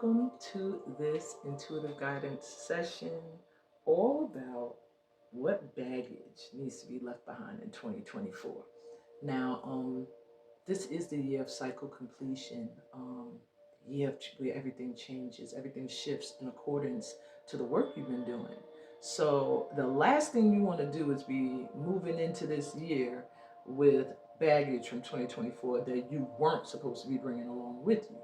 Welcome to this intuitive guidance session all about what baggage needs to be left behind in 2024. Now, this is the year of cycle completion, year where everything changes, everything shifts in accordance to the work you've been doing. So the last thing you want to do is be moving into this year with baggage from 2024 that you weren't supposed to be bringing along with you.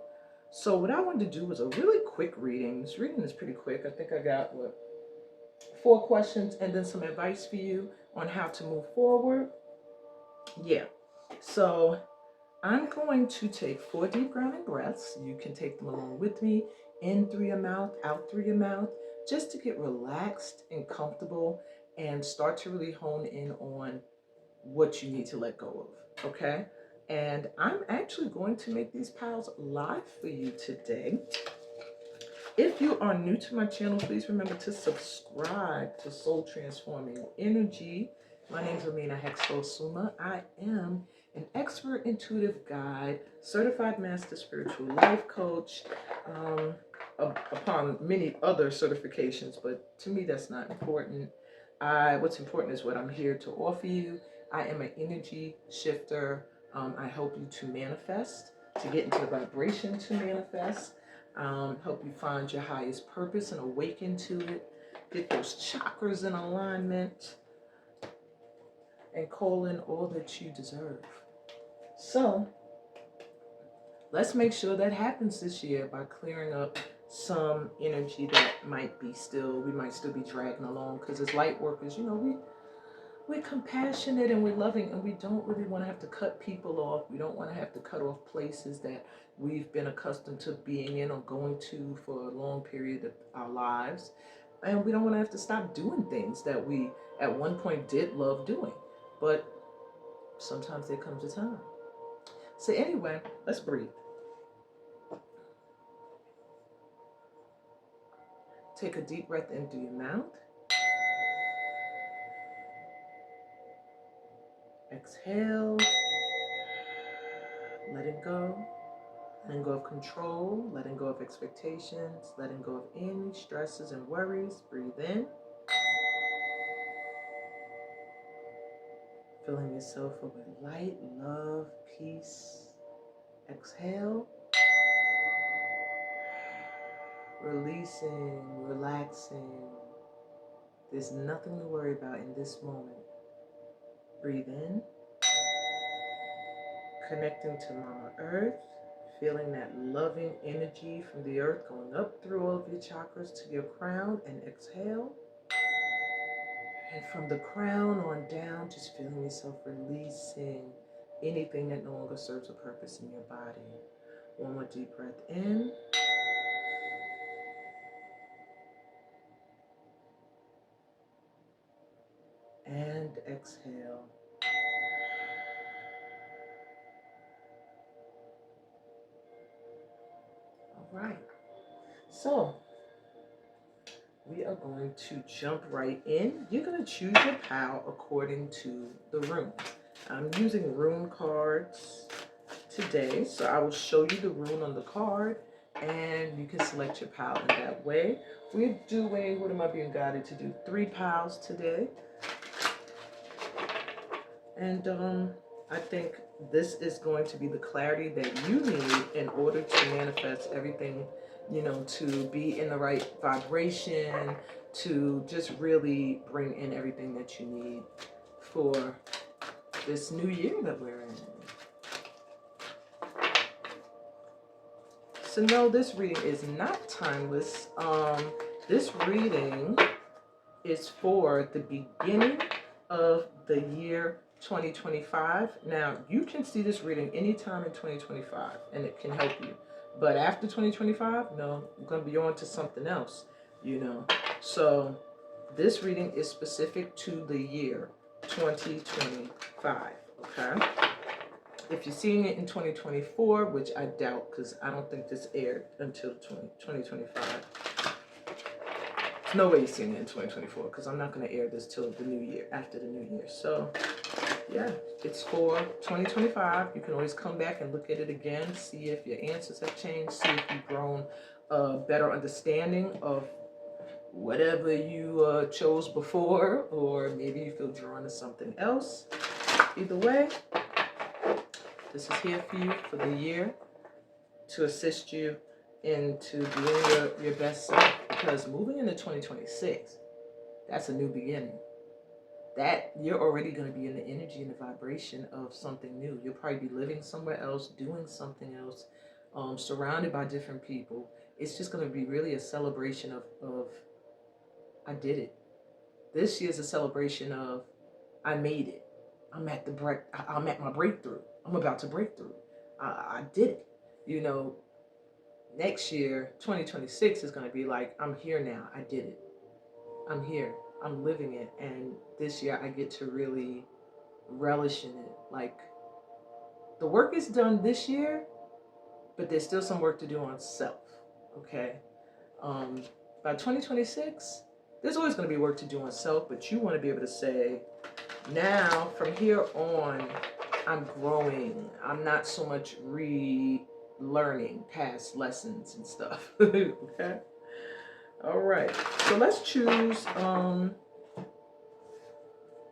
So what I wanted to do was a really quick reading. This reading is pretty quick. I think I got, 4 questions and then some advice for you on how to move forward. Yeah. So I'm going to take 4 deep grounding breaths. You can take them along with me. In through your mouth, out through your mouth, just to get relaxed and comfortable and start to really hone in on what you need to let go of, okay? And I'm actually going to make these piles live for you today. If you are new to my channel, please remember to subscribe to Soul Transforming Energy. My name is Amina Hexful Suma. I am an expert intuitive guide, certified master spiritual life coach, upon many other certifications, but to me that's not important. What's important is what I'm here to offer you. I am an energy shifter. I help you to manifest, to get into the vibration to manifest, help you find your highest purpose and awaken to it, get those chakras in alignment, and call in all that you deserve. So let's make sure that happens this year by clearing up some energy that we might still be dragging along, because as light workers, we're compassionate and we're loving, and we don't really want to have to cut people off. We don't want to have to cut off places that we've been accustomed to being in or going to for a long period of our lives. And we don't want to have to stop doing things that we at one point did love doing. But sometimes there comes a time. So anyway, let's breathe. Take a deep breath in through your mouth. Exhale, letting go of control, letting go of expectations, letting go of any stresses and worries. Breathe in, filling yourself up with light, love, peace. Exhale, releasing, relaxing. There's nothing to worry about in this moment. Breathe in, connecting to Mama Earth, feeling that loving energy from the earth going up through all of your chakras to your crown, and exhale. And from the crown on down, just feeling yourself releasing anything that no longer serves a purpose in your body. One more deep breath in. And exhale. All right. So we are going to jump right in. You're going to choose your pal according to the rune. I'm using rune cards today, so I will show you the rune on the card, and you can select your pal in that way. We're doing, what am I being guided to do? 3 pals today. And I think this is going to be the clarity that you need in order to manifest everything, to be in the right vibration, to just really bring in everything that you need for this new year that we're in. So no, this reading is not timeless. This reading is for the beginning of the year 2025. Now, you can see this reading anytime in 2025 and it can help you. But after 2025, no, I'm going to be on to something else, So this reading is specific to the year 2025, okay? If you're seeing it in 2024, which I doubt because I don't think this aired until 2025. There's no way you're seeing it in 2024 because I'm not going to air this till the new year, after the new year. So yeah, it's for 2025. You can always come back and look at it again, see if your answers have changed, see if you've grown a better understanding of whatever you chose before, or maybe you feel drawn to something else. Either way, this is here for you for the year to assist you into doing your best self, because moving into 2026, that's a new beginning. That you're already going to be in the energy and the vibration of something new. You'll probably be living somewhere else, doing something else, surrounded by different people. It's just going to be really a celebration of I did it. This year's a celebration of I made it. I'm at my breakthrough. I'm about to break through. I did it. You know, next year, 2026 is going to be like, I'm here now. I did it. I'm here. I'm living it. And this year I get to really relish in it. Like, the work is done this year, but there's still some work to do on self. Okay. By 2026, there's always going to be work to do on self, but you want to be able to say, now from here on, I'm growing. I'm not so much relearning past lessons and stuff. Okay. All right. So let's choose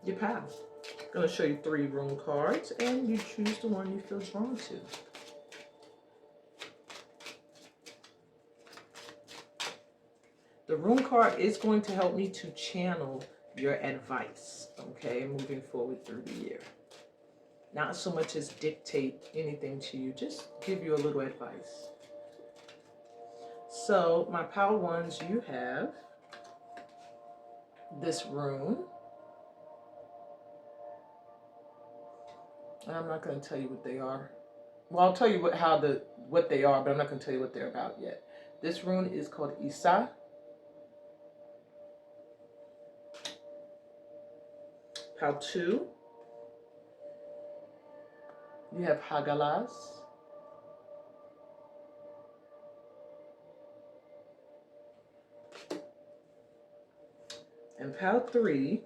your pal. I'm going to show you 3 room cards, and you choose the one you feel drawn to. The room card is going to help me to channel your advice, okay, moving forward through the year. Not so much as dictate anything to you, just give you a little advice. So, my pile ones, you have this room. I'm not going to tell you what they are. Well, I'll tell you what they are, but I'm not going to tell you what they're about yet. This rune is called Isa. Pile 2, you have Hagalas. And pile 3,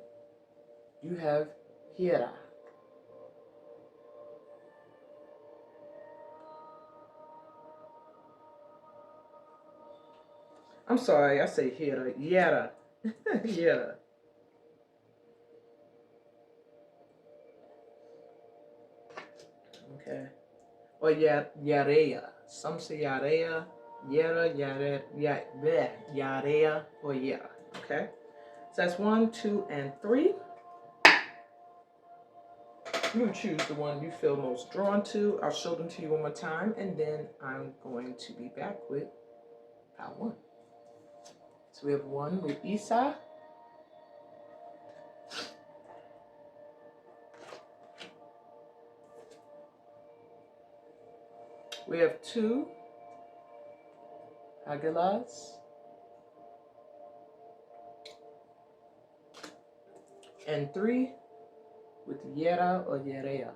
you have Hiera. I'm sorry, I say Hiera. Yera. Yera. Okay. Or Yarea. Some say Yarea, Yera, Yarea, or Yera. Okay. So that's 1, 2, and 3. You choose the one you feel most drawn to. I'll show them to you one more time, and then I'm going to be back with pile 1. So we have 1 with Isa. We have 2 Aguilas. And 3 with Yera or Yerea.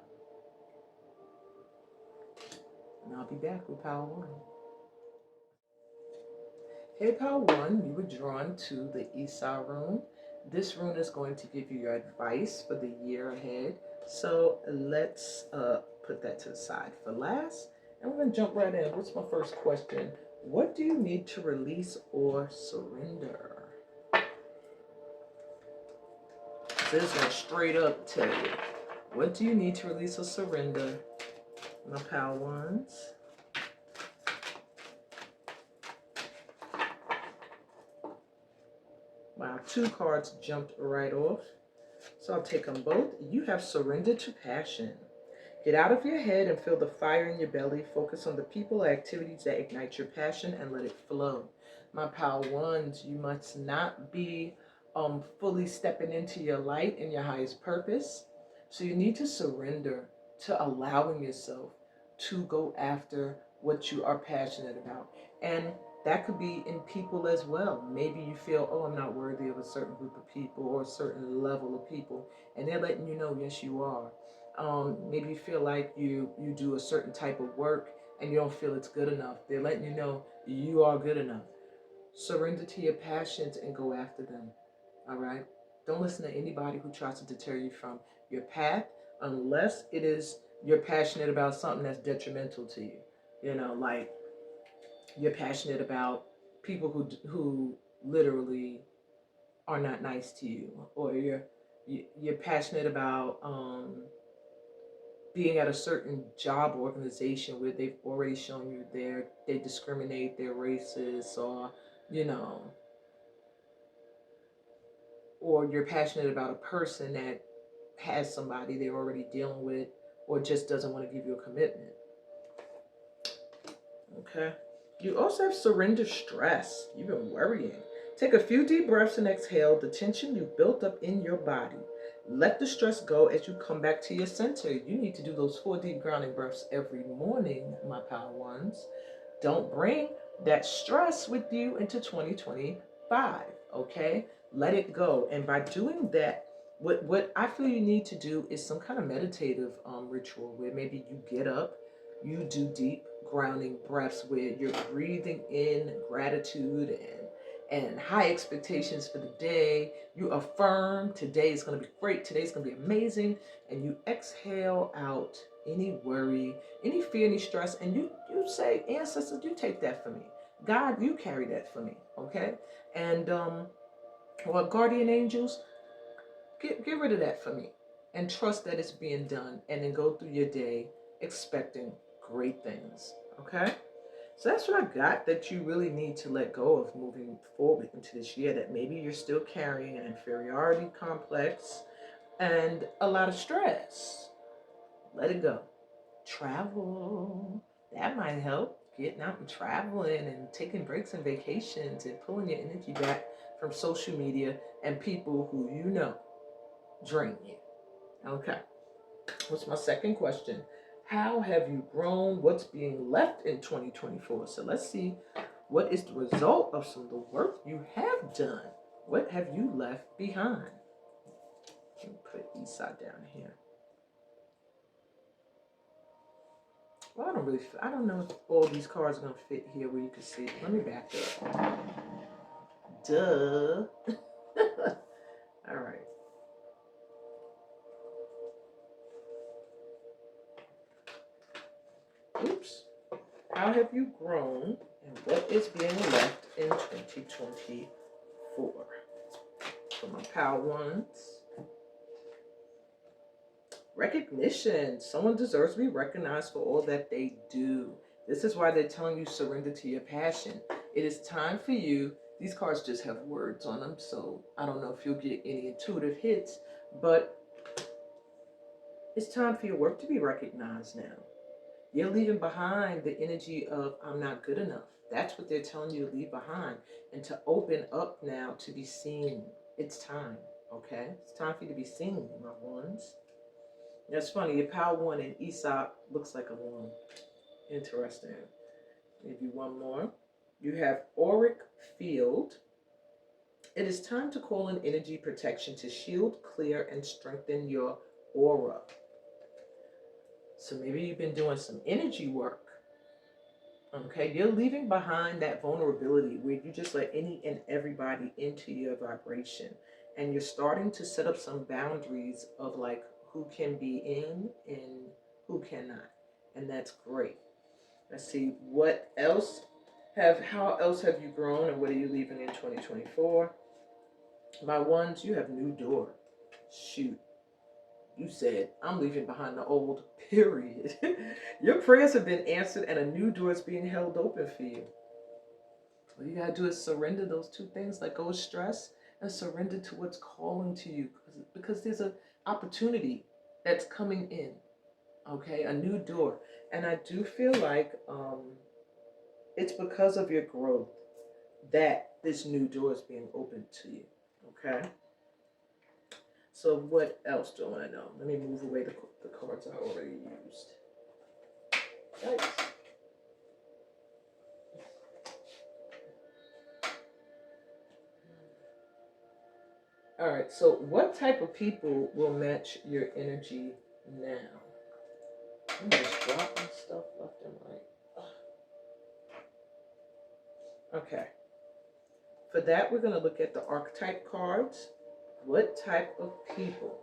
And I'll be back with pile 1. Hey, pile 1, you were drawn to the Isa rune. This rune is going to give you your advice for the year ahead. So let's put that to the side for last. And we're going to jump right in. What's my first question? What do you need to release or surrender? So this is going to straight up tell you. What do you need to release or surrender? My pile 1s. Wow, 2 cards jumped right off. So I'll take them both. You have surrendered to passion. Get out of your head and feel the fire in your belly. Focus on the people or activities that ignite your passion and let it flow. My pile 1s, you must not be fully stepping into your light and your highest purpose. So you need to surrender to allowing yourself to go after what you are passionate about. And that could be in people as well. Maybe you feel, oh, I'm not worthy of a certain group of people or a certain level of people. And they're letting you know, yes, you are. Maybe you feel like you do a certain type of work and you don't feel it's good enough. They're letting you know you are good enough. Surrender to your passions and go after them. All right? Don't listen to anybody who tries to deter you from your path unless it is you're passionate about something that's detrimental to you. You know, like You're passionate about people who literally are not nice to you, or you're passionate about being at a certain job organization where they've already shown you they discriminate, they're racist, or you know, or you're passionate about a person that has somebody they're already dealing with, or just doesn't want to give you a commitment. Okay. You also have surrender stress. You've been worrying. Take a few deep breaths and exhale the tension you've built up in your body. Let the stress go as you come back to your center. You need to do those 4 deep grounding breaths every morning, my power ones. Don't bring that stress with you into 2025, okay? Let it go. And by doing that, what I feel you need to do is some kind of meditative ritual where maybe you get up, you do deep grounding breaths where you're breathing in gratitude and high expectations for the day. You affirm today is going to be great, today's going to be amazing, and you exhale out any worry, any fear, any stress, and you say, ancestors, you take that for me. God, you carry that for me, okay? And well, guardian angels, get rid of that for me, and trust that it's being done, and then go through your day expecting great things, okay? So that's what I got that you really need to let go of moving forward into this year, that maybe you're still carrying an inferiority complex and a lot of stress. Let it go. Travel. That might help. Getting out and traveling and taking breaks and vacations and pulling your energy back from social media and people who you know drain you. Okay. What's my second question? How have you grown? What's being left in 2024? So let's see, what is the result of some of the work you have done? What have you left behind? Let me put Eastside down here. Well, I don't know if all these cards are going to fit here where you can see it. Let me back up. Duh. All right. Oops. How have you grown, and what is being left in 2024? For my power ones. Recognition. Someone deserves to be recognized for all that they do. This is why they're telling you surrender to your passion. It is time for you. These cards just have words on them, so I don't know if you'll get any intuitive hits, but it's time for your work to be recognized now. You're leaving behind the energy of I'm not good enough. That's what they're telling you to leave behind, and to open up now to be seen. It's time, okay? It's time for you to be seen, my ones. That's funny. Your power one in Aesop looks like a one. Interesting. Maybe one more. You have auric field. It is time to call in energy protection to shield, clear, and strengthen your aura. So maybe you've been doing some energy work. Okay, you're leaving behind that vulnerability where you just let any and everybody into your vibration. And you're starting to set up some boundaries of like who can be in and who cannot. And that's great. Let's see, how else have you grown, and what are you leaving in 2024? My ones, you have new door. Shoot. You said, I'm leaving behind the old, period. Your prayers have been answered and a new door is being held open for you. All you gotta do is surrender those two things, let go of stress and surrender to what's calling to you, because there's an opportunity that's coming in, okay, a new door. And I do feel like it's because of your growth that this new door is being opened to you, okay? So what else do I want to know? Let me move away the cards I already used. Yikes. All right, so what type of people will match your energy now? I'm just dropping stuff left and right. Okay. For that, we're going to look at the archetype cards. What type of people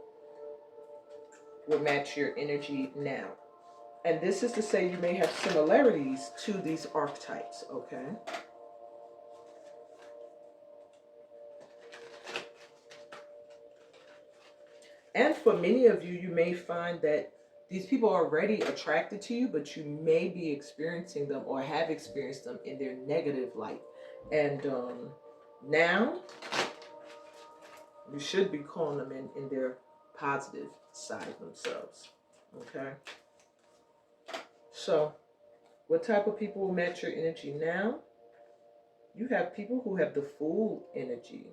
will match your energy now? And this is to say you may have similarities to these archetypes, okay? And for many of you, you may find that these people are already attracted to you, but you may be experiencing them or have experienced them in their negative light. And now you should be calling them in their positive side of themselves, okay? So what type of people will match your energy now? You have people who have the Fool energy,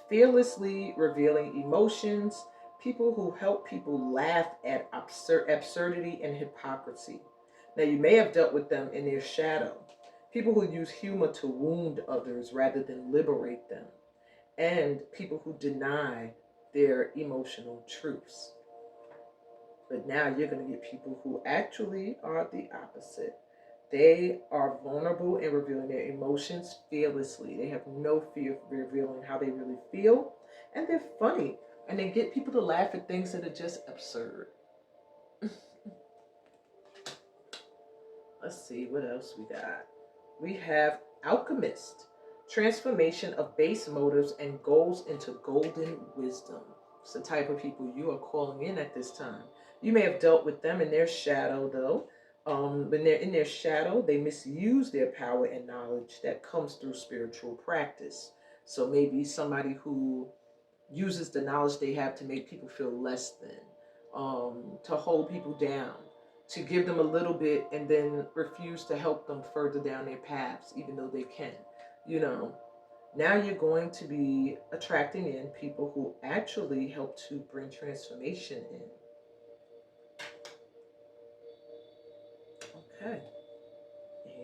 fearlessly revealing emotions, people who help people laugh at absurdity and hypocrisy. Now, you may have dealt with them in their shadow, people who use humor to wound others rather than liberate them, and people who deny their emotional truths. But now you're going to get people who actually are the opposite. They are vulnerable in revealing their emotions fearlessly. They have no fear of revealing how they really feel. And they're funny. And they get people to laugh at things that are just absurd. Let's see what else we got. We have Alchemist. Transformation of base motives and goals into golden wisdom. It's the type of people you are calling in at this time. You may have dealt with them in their shadow, though. When they're in their shadow, they misuse their power and knowledge that comes through spiritual practice. So maybe somebody who uses the knowledge they have to make people feel less than, to hold people down, to give them a little bit and then refuse to help them further down their paths, even though they can. You know, now you're going to be attracting in people who actually help to bring transformation in. Okay.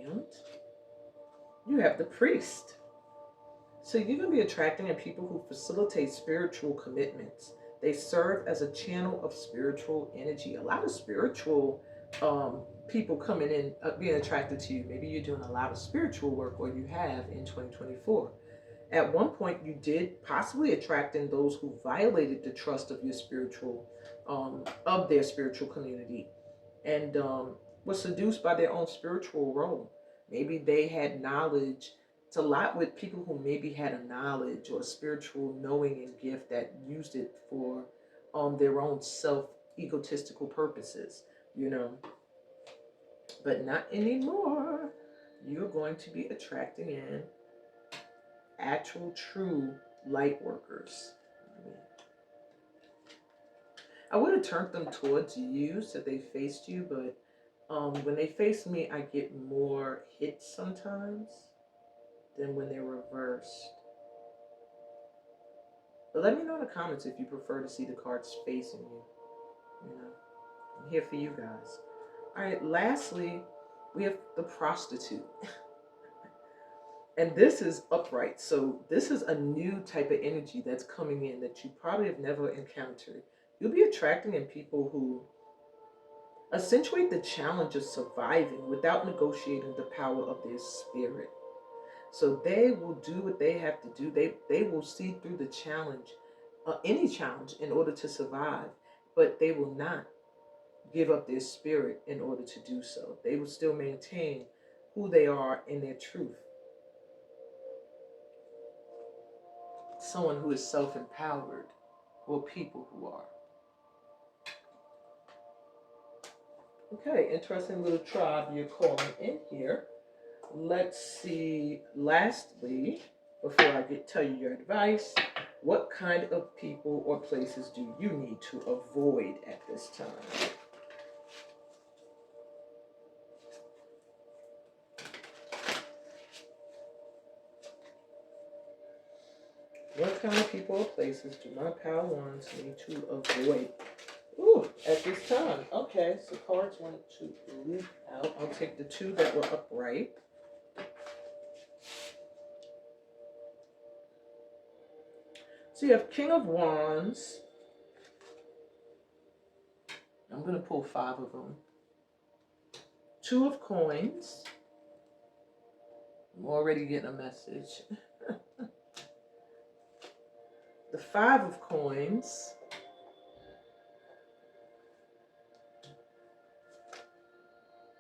And you have the Priest. So you're going to be attracting in people who facilitate spiritual commitments. They serve as a channel of spiritual energy. A lot of spiritual people coming in, being attracted to you. Maybe you're doing a lot of spiritual work, or you have in 2024. At one point, you did possibly attract in those who violated the trust of your spiritual, of their spiritual community, and was seduced by their own spiritual role. Maybe they had knowledge. It's a lot with people who maybe had a knowledge or a spiritual knowing and gift that used it for their own self egotistical purposes, you know. But not anymore. You're going to be attracting in actual, true light workers. I would have turned them towards you so they faced you, but when they face me, I get more hits sometimes than when they're reversed. But let me know in the comments if you prefer to see the cards facing you. You know, I'm here for you guys. All right, lastly, we have the Prostitute. And this is upright. So this is a new type of energy that's coming in that you probably have never encountered. You'll be attracting in people who accentuate the challenge of surviving without negotiating the power of their spirit. So they will do what they have to do. They will see through the challenge, any challenge, in order to survive. But they will not give up their spirit in order to do so. They will still maintain who they are in their truth. Someone who is self-empowered, or people who are. Okay, interesting little tribe you're calling in here. Let's see, lastly, before I tell you your advice, what kind of people or places do you need to avoid at this time? What kind of people or places do my pal ones need to avoid? Ooh, at this time. Okay, so cards 1, 2, 3 out. I'll take the 2 that were upright. So you have King of Wands. I'm going to pull 5 of them. 2 of Coins. I'm already getting a message. The 5 of Coins.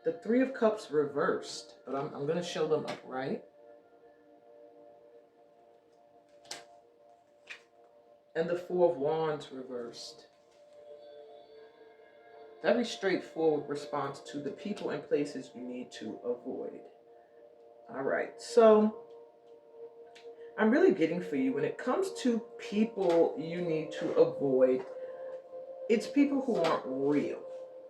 The Three of Cups reversed, but I'm going to show them upright. And the Four of Wands reversed. Very straightforward response to the people and places you need to avoid. All right, so I'm really getting for you when it comes to people you need to avoid, it's people who aren't real,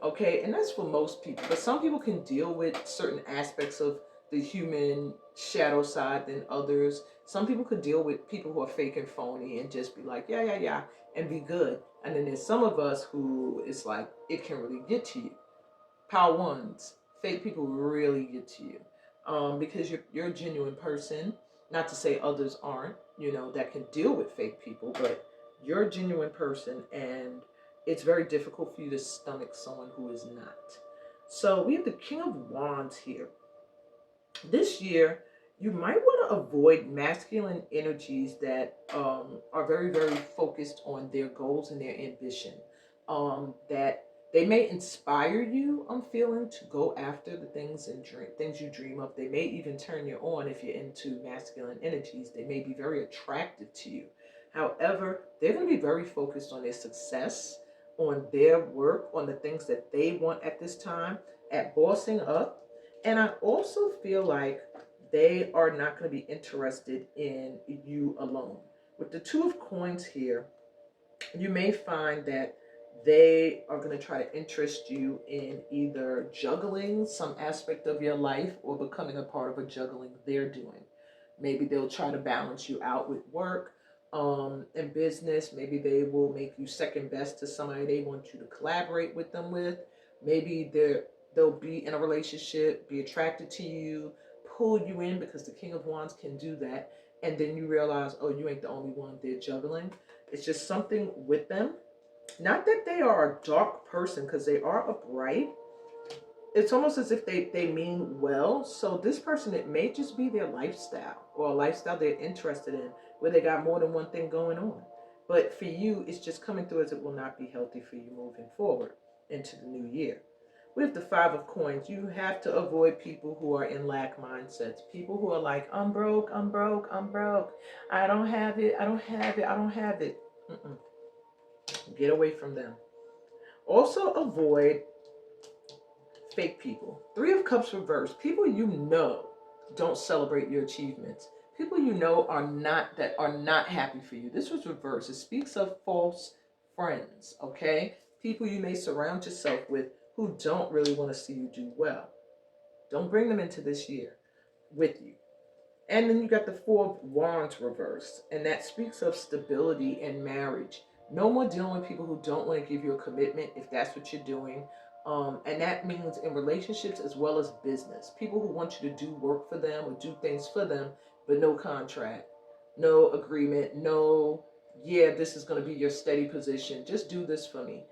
okay? And that's for most people, but some people can deal with certain aspects of the human shadow side than others. Some people could deal with people who are fake and phony and just be like, yeah, yeah, yeah, and be good. And then there's some of us who it's like, it can really get to you. Power ones, fake people really get to you, because you're a genuine person. Not to say others aren't, that can deal with fake people, but you're a genuine person, and it's very difficult for you to stomach someone who is not. So we have the King of Wands here. This year, you might want to avoid masculine energies that are very, very focused on their goals and their ambition. That they may inspire you, I'm feeling, to go after the things and things you dream of. They may even turn you on if you're into masculine energies. They may be very attractive to you. However, they're going to be very focused on their success, on their work, on the things that they want at this time, at bossing up. And I also feel like they are not going to be interested in you alone. With the Two of Coins here, you may find that they are going to try to interest you in either juggling some aspect of your life or becoming a part of a juggling they're doing. Maybe they'll try to balance you out with work and business. Maybe they will make you second best to somebody they want you to collaborate with them with. Maybe they'll be in a relationship, be attracted to you, pull you in, because the King of Wands can do that. And then you realize, oh, you ain't the only one they're juggling. It's just something with them. Not that they are a dark person, because they are upright. It's almost as if they mean well. So this person, it may just be their lifestyle, or a lifestyle they're interested in, where they got more than one thing going on. But for you, it's just coming through as it will not be healthy for you moving forward into the new year. With the Five of Coins, you have to avoid people who are in lack mindsets. People who are like, I'm broke, I'm broke, I'm broke. I don't have it, I don't have it, I don't have it. Get away from them. Also avoid fake people. Three of Cups reversed. People you know don't celebrate your achievements. People you know are not happy for you. This was reversed. It speaks of false friends, okay? People you may surround yourself with who don't really want to see you do well. Don't bring them into this year with you. And then you got the Four of Wands reversed, and that speaks of stability and marriage. No more dealing with people who don't want to give you a commitment if that's what you're doing. And that means in relationships as well as business. People who want you to do work for them or do things for them, but no contract, no agreement, no, yeah, this is going to be your steady position. Just do this for me.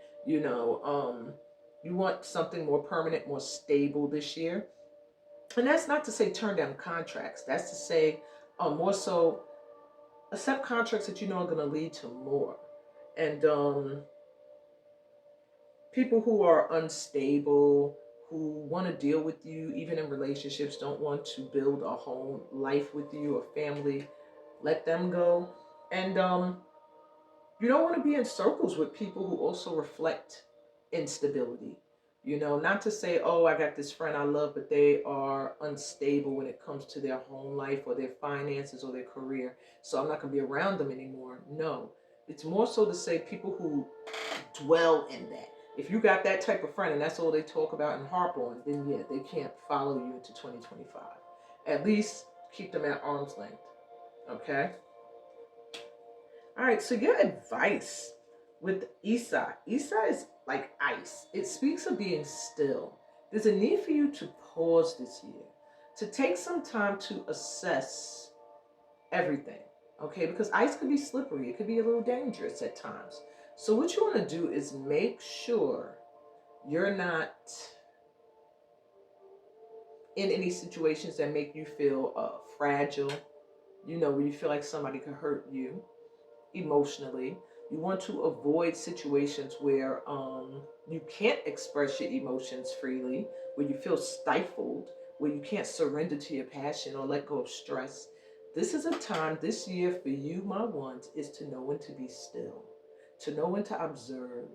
You want something more permanent, more stable this year. And that's not to say turn down contracts. That's to say more so accept contracts that you know are going to lead to more. And people who are unstable, who want to deal with you, even in relationships, don't want to build a home life with you, a family, let them go. And you don't want to be in circles with people who also reflect instability. Not to say, oh, I got this friend I love, but they are unstable when it comes to their home life or their finances or their career, so I'm not going to be around them anymore. No, it's more so to say people who dwell in that. If you got that type of friend and that's all they talk about and harp on, then yeah, they can't follow you into 2025. At least keep them at arm's length. Okay? All right, so your advice with Isa. Isa is like ice. It speaks of being still. There's a need for you to pause this year, to take some time to assess everything, okay? Because ice could be slippery. It could be a little dangerous at times. So what you want to do is make sure you're not in any situations that make you feel fragile, where you feel like somebody could hurt you emotionally. You want to avoid situations where you can't express your emotions freely, where you feel stifled, where you can't surrender to your passion or let go of stress. This is a time this year for you, my ones, is to know when to be still, to know when to observe,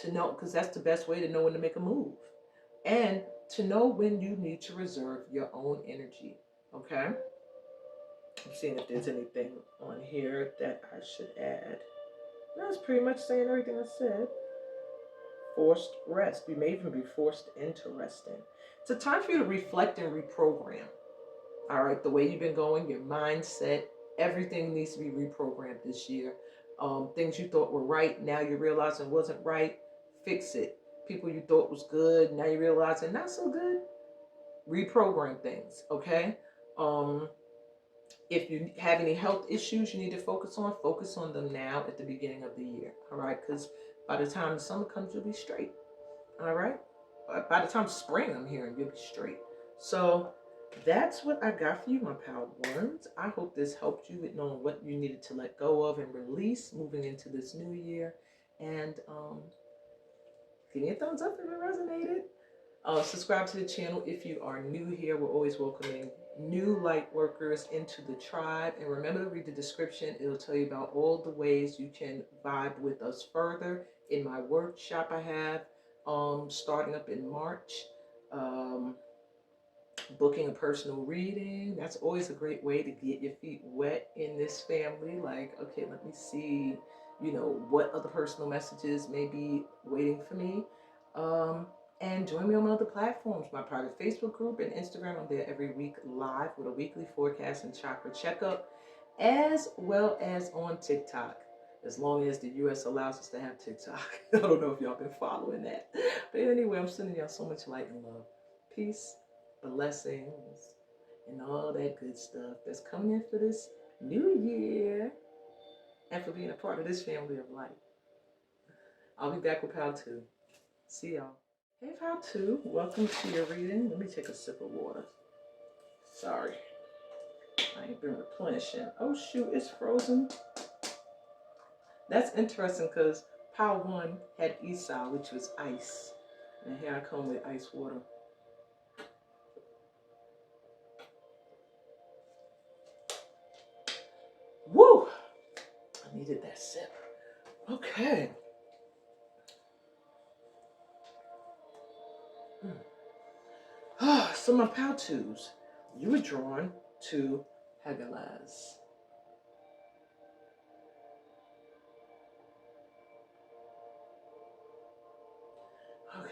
to know, because that's the best way to know when to make a move, and to know when you need to reserve your own energy. Okay? I'm seeing if there's anything on here that I should add. No, it's pretty much saying everything I said. Forced rest. You may even be forced into resting. It's a time for you to reflect and reprogram. All right, the way you've been going, your mindset, everything needs to be reprogrammed this year. Things you thought were right, now you're realizing wasn't right. Fix it. People you thought was good, now you're realizing not so good. Reprogram things, okay? If you have any health issues you need to focus on them now at the beginning of the year, all right? Because by the time the summer comes, you'll be straight, all right? By the time spring, I'm hearing, you'll be straight. So that's what I got for you, my powered ones. I hope this helped you with knowing what you needed to let go of and release moving into this new year. And give me a thumbs up if it resonated. Subscribe to the channel if you are new here. We're always welcoming new light workers into the tribe. And remember to read the description. It'll tell you about all the ways you can vibe with us further in my workshop I have starting up in March. Booking a personal reading. That's always a great way to get your feet wet in this family. Like, okay, let me see, what other personal messages may be waiting for me. And join me on my other platforms, my private Facebook group and Instagram. I'm there every week live with a weekly forecast and chakra checkup, as well as on TikTok, as long as the US allows us to have TikTok. I don't know if y'all been following that. But anyway, I'm sending y'all so much light and love. Peace, blessings, and all that good stuff that's coming in for this new year, and for being a part of this family of light. I'll be back with Pal 2. See y'all. Hey Pal 2, welcome to your reading. Let me take a sip of water. Sorry, I ain't been replenishing. Oh shoot, it's frozen. That's interesting because Pal 1 had Esau, which was ice. And here I come with ice water. Woo! I needed that sip. Okay. So my Pal 2s, you were drawn to Hagalaz. Okay.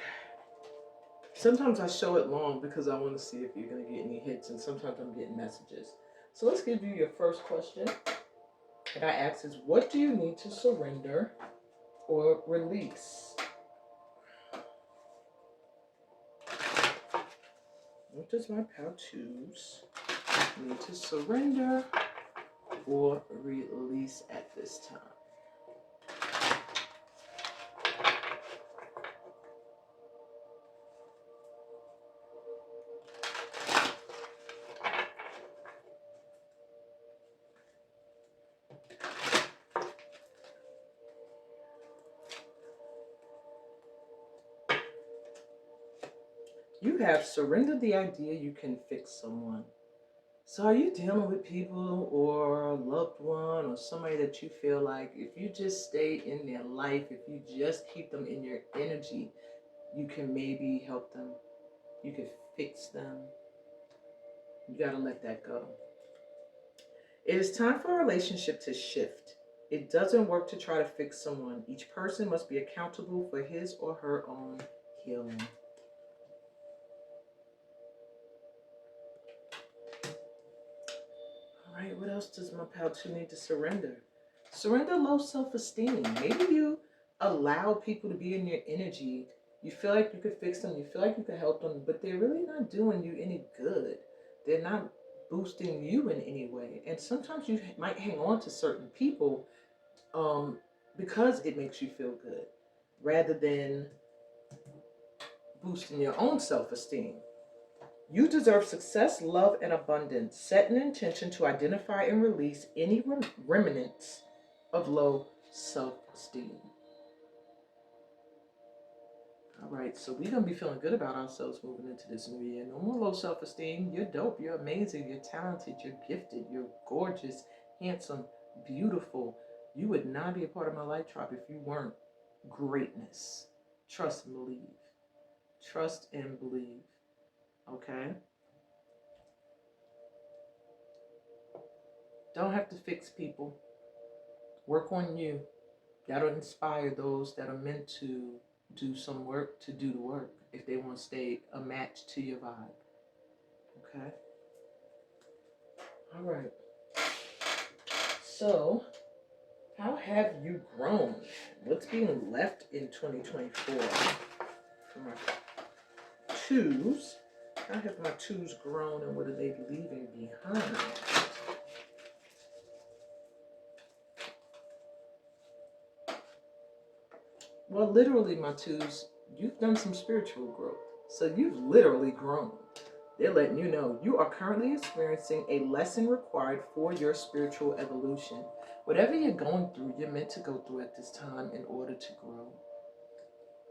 Sometimes I show it long because I want to see if you're going to get any hits, and sometimes I'm getting messages. So let's give you your first question. And I ask is, what do you need to surrender or release? What does my Pal 2s need to surrender or release at this time? You have surrendered the idea you can fix someone. So are you dealing with people or a loved one or somebody that you feel like if you just stay in their life, if you just keep them in your energy, you can maybe help them, you can fix them? You got to let that go. It is time for a relationship to shift. It doesn't work to try to fix someone. Each person must be accountable for his or her own healing. All right, what else does my Pal 2 need to surrender? Surrender low self-esteem. Maybe you allow people to be in your energy. You feel like you could fix them. You feel like you could help them, but they're really not doing you any good. They're not boosting you in any way. And sometimes you might hang on to certain people because it makes you feel good, rather than boosting your own self-esteem. You deserve success, love, and abundance. Set an intention to identify and release any remnants of low self-esteem. All right, so we're going to be feeling good about ourselves moving into this new year. No more low self-esteem. You're dope. You're amazing. You're talented. You're gifted. You're gorgeous, handsome, beautiful. You would not be a part of my light tribe if you weren't greatness. Trust and believe. Trust and believe. Okay? Don't have to fix people. Work on you. That'll inspire those that are meant to do some work to do the work if they want to stay a match to your vibe. Okay? All right. So, how have you grown? What's being left in 2024? For my twos, how have my twos grown and what are they leaving behind? Well, literally, my twos, you've done some spiritual growth. So you've literally grown. They're letting you know you are currently experiencing a lesson required for your spiritual evolution. Whatever you're going through, you're meant to go through at this time in order to grow.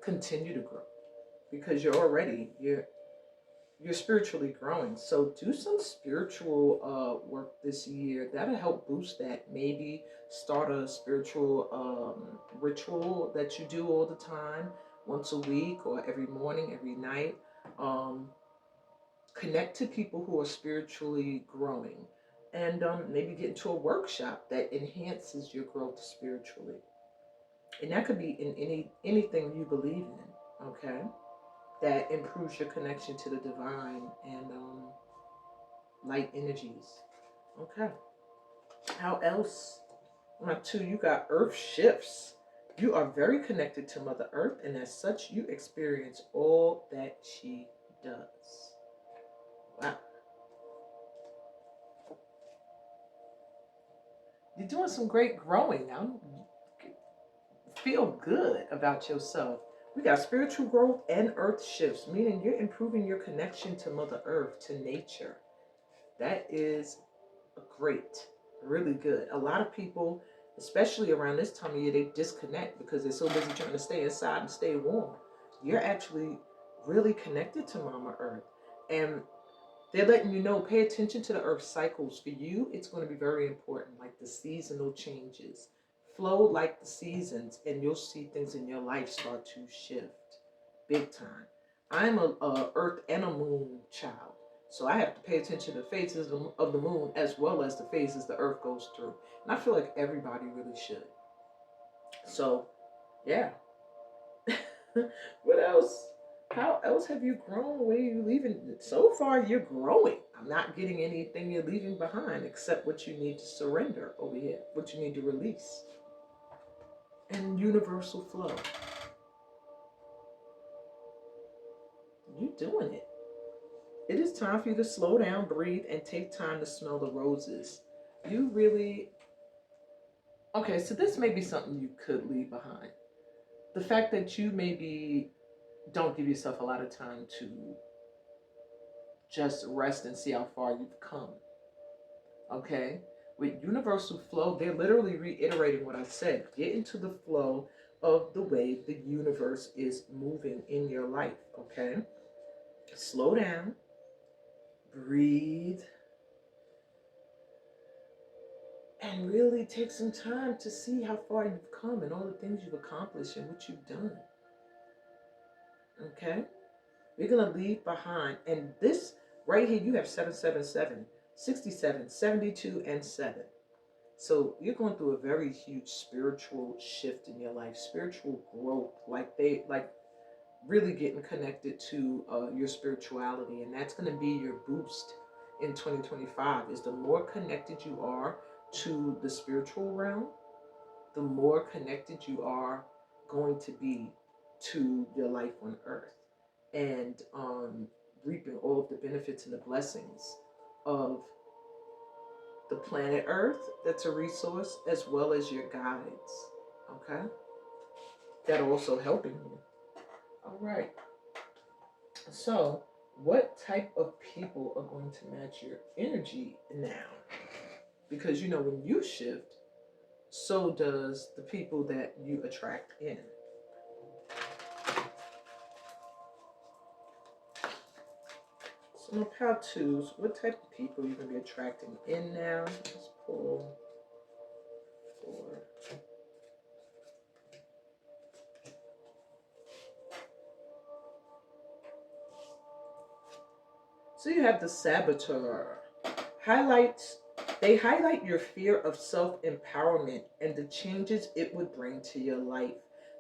Continue to grow. Because you're spiritually growing. So do some spiritual work this year. That'll help boost that. Maybe start a spiritual ritual that you do all the time, once a week or every morning, every night. Connect to people who are spiritually growing, and maybe get into a workshop that enhances your growth spiritually. And that could be in anything you believe in, okay? That improves your connection to the divine and light energies. Okay. How else? Number two, you got earth shifts. You are very connected to Mother Earth, and as such, you experience all that she does. Wow. You're doing some great growing now. Feel good about yourself. We got spiritual growth and earth shifts, meaning you're improving your connection to Mother Earth, to nature. That is great, really good. A lot of people, especially around this time of year, they disconnect because they're so busy trying to stay inside and stay warm. You're actually really connected to Mama Earth. And they're letting you know, pay attention to the earth cycles. For you, it's going to be very important, like the seasonal changes. Flow like the seasons, and you'll see things in your life start to shift big time. I'm a earth and a moon child, so I have to pay attention to the phases of the moon as well as the phases the earth goes through. And I feel like everybody really should. So, yeah. What else? How else have you grown? Where are you leaving? So far, you're growing. I'm not getting anything you're leaving behind except what you need to surrender over here, what you need to release. And universal flow. You doing it. It is time for you to slow down, breathe, and take time to smell the roses. You really... Okay, so this may be something you could leave behind. The fact that you maybe don't give yourself a lot of time to just rest and see how far you've come. Okay? With universal flow, they're literally reiterating what I said. Get into the flow of the way the universe is moving in your life. Okay? Slow down. Breathe. And really take some time to see how far you've come and all the things you've accomplished and what you've done. Okay? We're going to leave behind. And this right here, you have 777, 67, 72, and 7. So you're going through a very huge spiritual shift in your life, spiritual growth, like really getting connected to your spirituality. And that's going to be your boost in 2025, is the more connected you are to the spiritual realm, the more connected you are going to be to your life on earth, and reaping all of the benefits and the blessings of the planet Earth, that's a resource, as well as your guides, okay? That are also helping you. All right. So, what type of people are going to match your energy now? Because, you know, when you shift, so does the people that you attract in. On pile twos, what type of people you're going to be attracting in now? Let's pull 4. So you have the saboteur. They highlight your fear of self-empowerment and the changes it would bring to your life.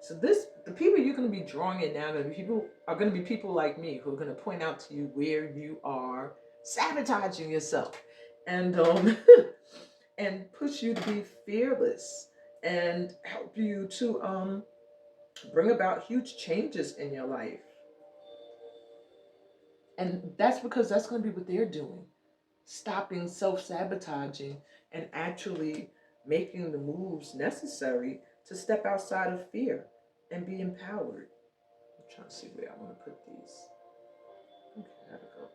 So the people you're going to be drawing in now are going to be people like me who are going to point out to you where you are sabotaging yourself, and and push you to be fearless and help you to bring about huge changes in your life. And that's because that's going to be what they're doing. Stopping self-sabotaging and actually making the moves necessary to step outside of fear and be empowered. I'm trying to see where I want to put these. Okay, there we go.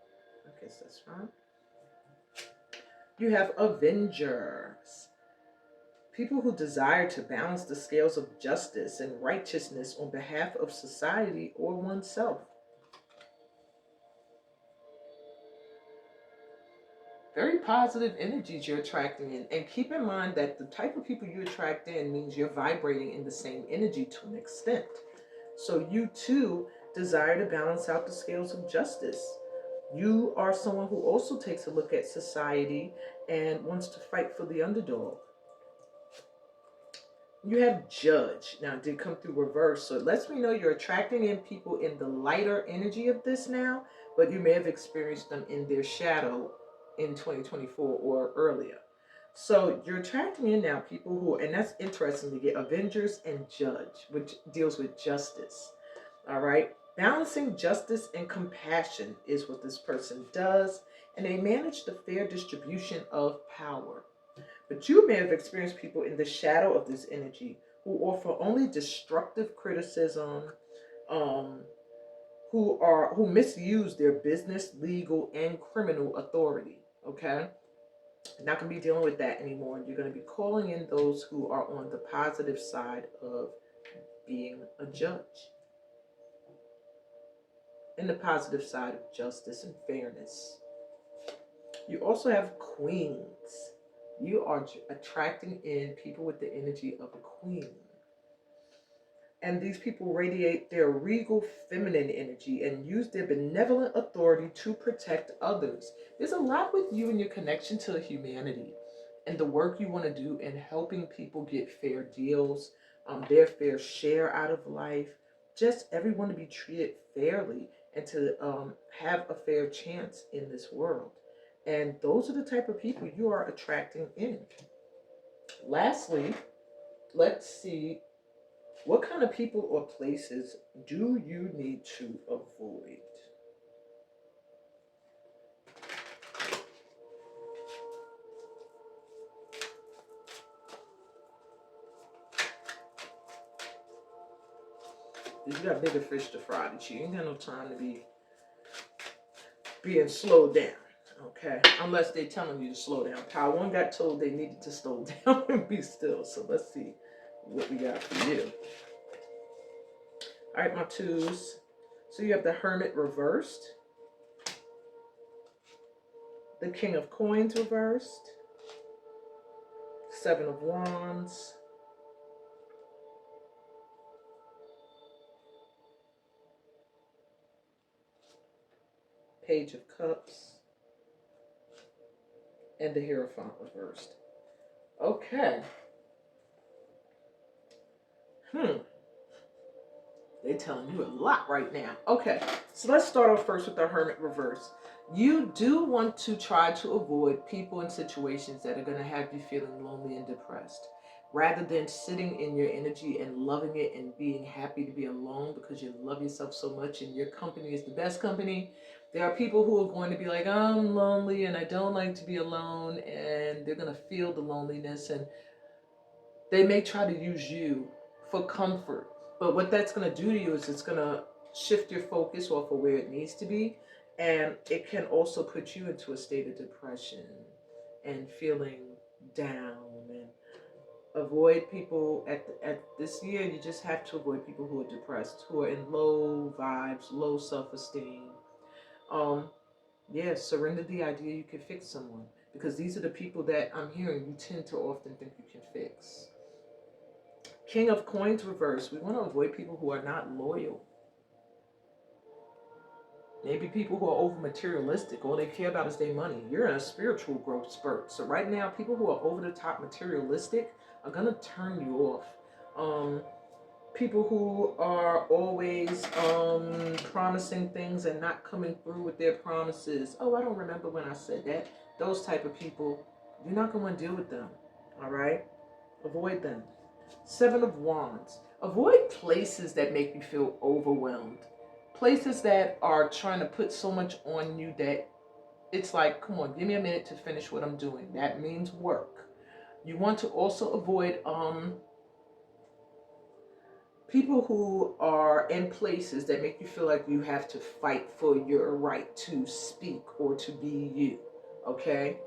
I guess that's fine. You have Avengers. People who desire to balance the scales of justice and righteousness on behalf of society or oneself. Very positive energies you're attracting in. And keep in mind that the type of people you attract in means you're vibrating in the same energy to an extent. So you too desire to balance out the scales of justice. You are someone who also takes a look at society and wants to fight for the underdog. You have Judge. Now, it did come through reverse, so it lets me know you're attracting in people in the lighter energy of this now, but you may have experienced them in their shadow in 2024 or earlier. So you're attracting in now people who, and that's interesting to get Avengers and Judge, which deals with justice. All right. Balancing justice and compassion is what this person does, and they manage the fair distribution of power. But you may have experienced people in the shadow of this energy who offer only destructive criticism, um, who misuse their business, legal, and criminal authority. Okay? You're not going to be dealing with that anymore. You're going to be calling in those who are on the positive side of being a judge. And the positive side of justice and fairness. You also have queens. You are attracting in people with the energy of a queen. And these people radiate their regal feminine energy and use their benevolent authority to protect others. There's a lot with you and your connection to humanity and the work you want to do in helping people get fair deals, their fair share out of life, just everyone to be treated fairly and to have a fair chance in this world. And those are the type of people you are attracting in. Lastly, let's see, what kind of people or places do you need to avoid? You got bigger fish to fry this year. You ain't got no time to be being slowed down. Okay, unless they're telling you to slow down. Power One got told they needed to slow down and be still. So let's see what we got for you. All right, my twos. So you have the Hermit reversed, the King of Coins reversed, Seven of Wands, Page of Cups, and the Hierophant reversed. Okay. They're telling you a lot right now. Okay, so let's start off first with the Hermit reverse. You do want to try to avoid people and situations that are going to have you feeling lonely and depressed. Rather than sitting in your energy and loving it and being happy to be alone because you love yourself so much and your company is the best company, there are people who are going to be like, I'm lonely and I don't like to be alone, and they're going to feel the loneliness and they may try to use you for comfort. But what that's going to do to you is it's going to shift your focus off of where it needs to be. And it can also put you into a state of depression and feeling down. And avoid people at this year. You just have to avoid people who are depressed, who are in low vibes, low self-esteem. Yeah, surrender the idea you can fix someone. Because these are the people that I'm hearing you tend to often think you can fix. King of Coins reverse. We want to avoid people who are not loyal. Maybe people who are over materialistic. All they care about is their money. You're in a spiritual growth spurt. So right now, people who are over the top materialistic are going to turn you off. People who are always promising things and not coming through with their promises. Oh, I don't remember when I said that. Those type of people, you're not going to deal with them. All right? Avoid them. Seven of Wands. Avoid places that make you feel overwhelmed. Places that are trying to put so much on you that it's like, come on, give me a minute to finish what I'm doing. That means work. You want to also avoid people who are in places that make you feel like you have to fight for your right to speak or to be you. Okay?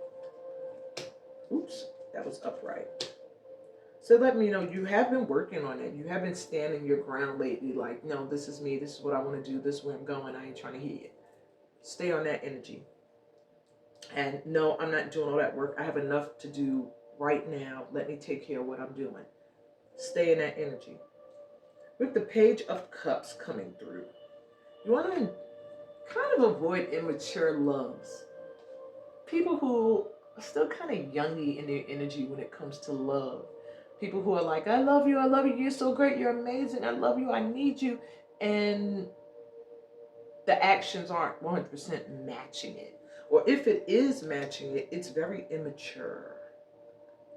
Oops, that was upright. So let me know you have been working on it. You have been standing your ground lately, like, no, this is me. This is what I want to do. This is where I'm going. I ain't trying to hear it. Stay on that energy. And no, I'm not doing all that work. I have enough to do right now. Let me take care of what I'm doing. Stay in that energy. With the Page of Cups coming through, you want to kind of avoid immature loves. People who are still kind of youngy in their energy when it comes to love. People who are like, I love you, you're so great, you're amazing, I love you, I need you. And the actions aren't 100% matching it. Or if it is matching it, it's very immature.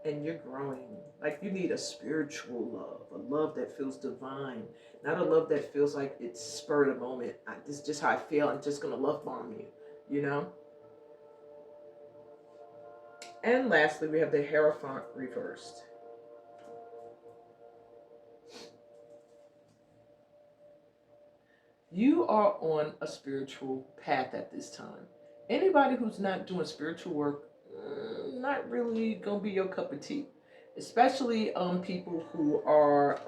And you're growing. Like you need a spiritual love, a love that feels divine, not a love that feels like it's spur of the moment. This is just how I feel. I'm just going to love bomb you, you know? And lastly, we have the Hierophant reversed. You are on a spiritual path at this time. Anybody who's not doing spiritual work, not really going to be your cup of tea. Especially people who are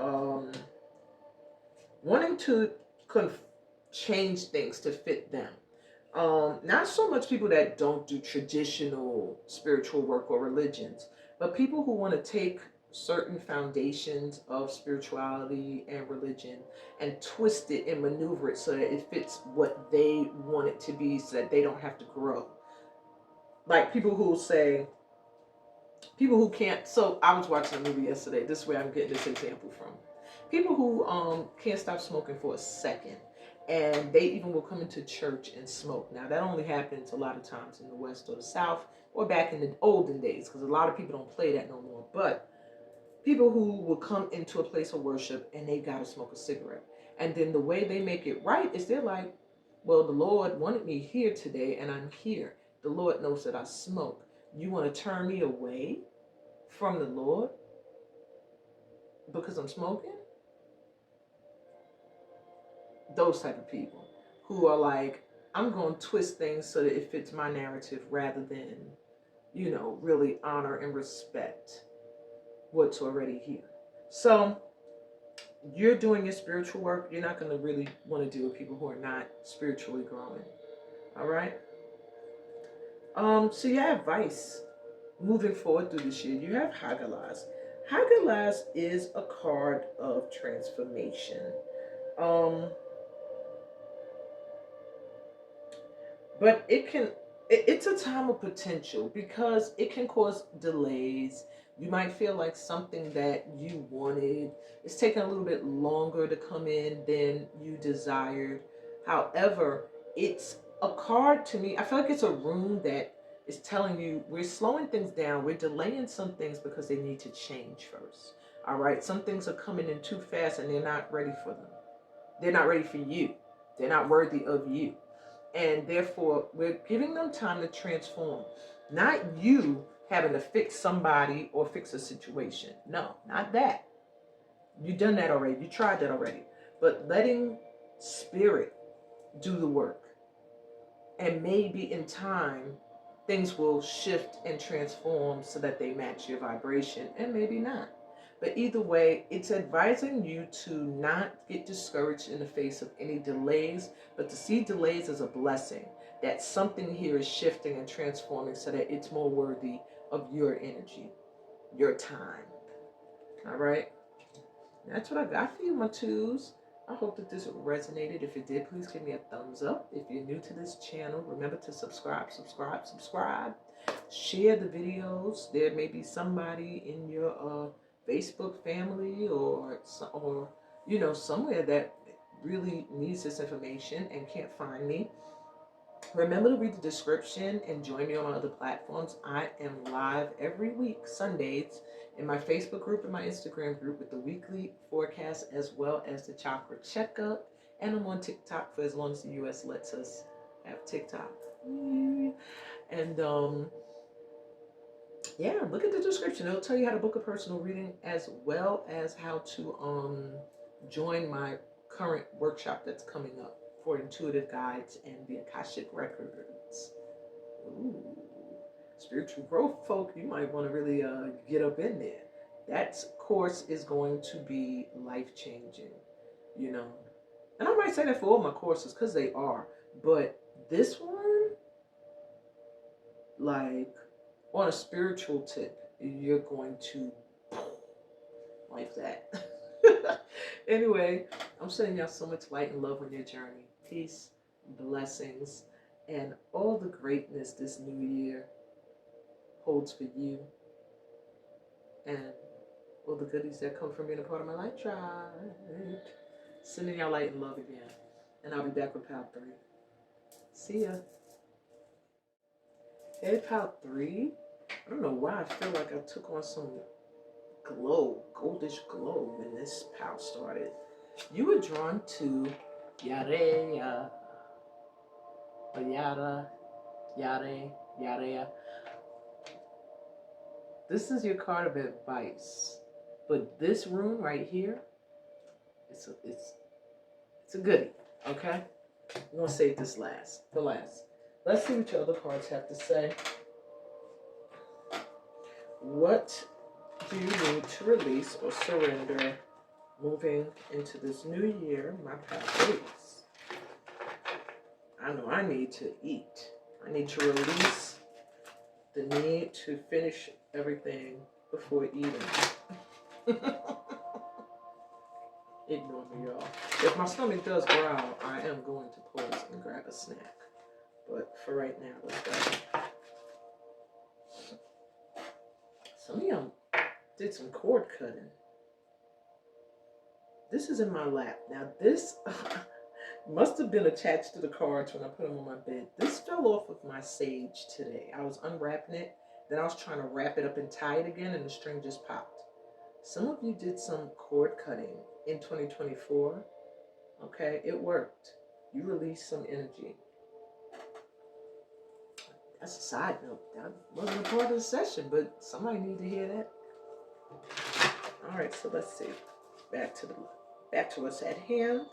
wanting to change things to fit them. Not so much people that don't do traditional spiritual work or religions, but people who want to take certain foundations of spirituality and religion and twist it and maneuver it so that it fits what they want it to be so that they don't have to grow. Like people who say, people who can't, so I was watching a movie yesterday, this is where I'm getting this example from. People who can't stop smoking for a second, and they even will come into church and smoke. Now that only happens a lot of times in the West or the South or back in the olden days, because a lot of people don't play that no more. But people who will come into a place of worship and they gotta smoke a cigarette, and then the way they make it right is they're like, well, the Lord wanted me here today and I'm here. The Lord knows that I smoke. You want to turn me away from the Lord because I'm smoking? Those type of people who are like, I'm going to twist things so that it fits my narrative rather than, really honor and respect what's already here. So you're doing your spiritual work. You're not going to really want to deal with people who are not spiritually growing. All right? So your advice moving forward through this year, you have Hagalaz. Hagalaz is a card of transformation. But it's a time of potential because it can cause delays. You might feel like something that you wanted is taking a little bit longer to come in than you desired. However, it's a card to me. I feel like it's a room that is telling you we're slowing things down. We're delaying some things because they need to change first. All right. Some things are coming in too fast and they're not ready for them. They're not ready for you. They're not worthy of you. And therefore, we're giving them time to transform. Not you having to fix somebody or fix a situation. No, not that. You've done that already. You tried that already. But letting spirit do the work. And maybe in time, things will shift and transform so that they match your vibration. And maybe not. But either way, it's advising you to not get discouraged in the face of any delays, but to see delays as a blessing. that something here is shifting and transforming so that it's more worthy of your energy, your time. All right? That's what I got for you, my twos. I hope that this resonated. If it did, please give me a thumbs up. If you're new to this channel, remember to subscribe. Share the videos. There may be somebody in your Facebook family or somewhere that really needs this information and can't find me. Remember to read the description and join me on my other platforms. I am live every week, Sundays, in my Facebook group and my Instagram group with the weekly forecast as well as the chakra checkup. And I'm on TikTok for as long as the US lets us have TikTok. And yeah, look at the description. It'll tell you how to book a personal reading as well as how to join my current workshop that's coming up for intuitive guides and the Akashic Records. Ooh, spiritual growth folk, you might want to really get up in there. That course is going to be life-changing, And I might say that for all my courses because they are. But this one, like on a spiritual tip, you're going to like that. Anyway, I'm sending y'all so much light and love on your journey. Peace, blessings, and all the greatness this new year holds for you. And all the goodies that come from being a part of my light tribe. Sending y'all light and love again. And I'll be back with Pal 3. See ya. Hey, Pal 3. I don't know why I feel like I took on some goldish glow when this Pal started. You were drawn to Yarea. Yare. This is your card of advice. But this rune right here, it's a goodie, okay? I'm gonna save this for last. Let's see what your other cards have to say. What do you need to release or surrender moving into this new year, my pathways? I know I need to eat. I need to release the need to finish everything before eating. Ignore me, y'all. If my stomach does growl, I am going to pause and grab a snack. But for right now, let's go. Some of y'all did some cord cutting. This is in my lap. Now this must have been attached to the cards when I put them on my bed. This fell off of my sage today. I was unwrapping it. Then I was trying to wrap it up and tie it again, and the string just popped. Some of you did some cord cutting in 2024. Okay, it worked. You released some energy. That's a side note. That wasn't a part of the session, but somebody need to hear that. All right, so let's see. Back to what's at hand.